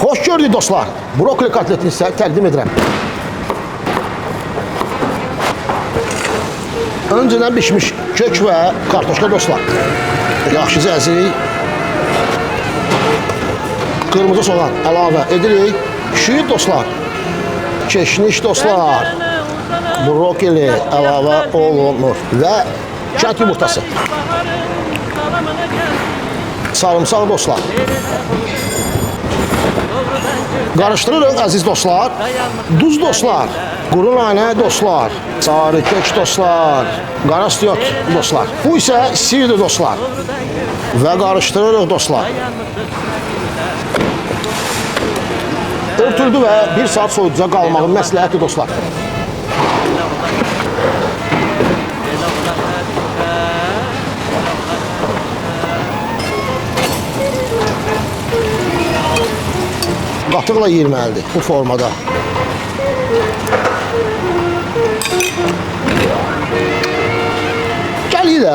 Xoş gördük dostlar. Brokoli kotletini sizə təqdim edirəm. Öncədən bişmiş kök və kartoşka dostlar. Yaxşıca əzirik. Qırmızı soğan əlavə edirik. Şiir dostlar. Keşniş dostlar. Brokoli əlavə olunur. Və kənd yumurtası. Sarımsaq dostlar. Qarışdırırıq əziz dostlar. Duz dostlar. Quru nanə dostlar. Sarı kök dostlar. Qara stiyot dostlar. Bu isə sirdir dostlar. Və qarışdırırıq dostlar. Örtüldü və 1 saat soyuduca qalmağı məsləhətdir dostlar. Qatıqla yeyilməlidir bu formada. Gəlir də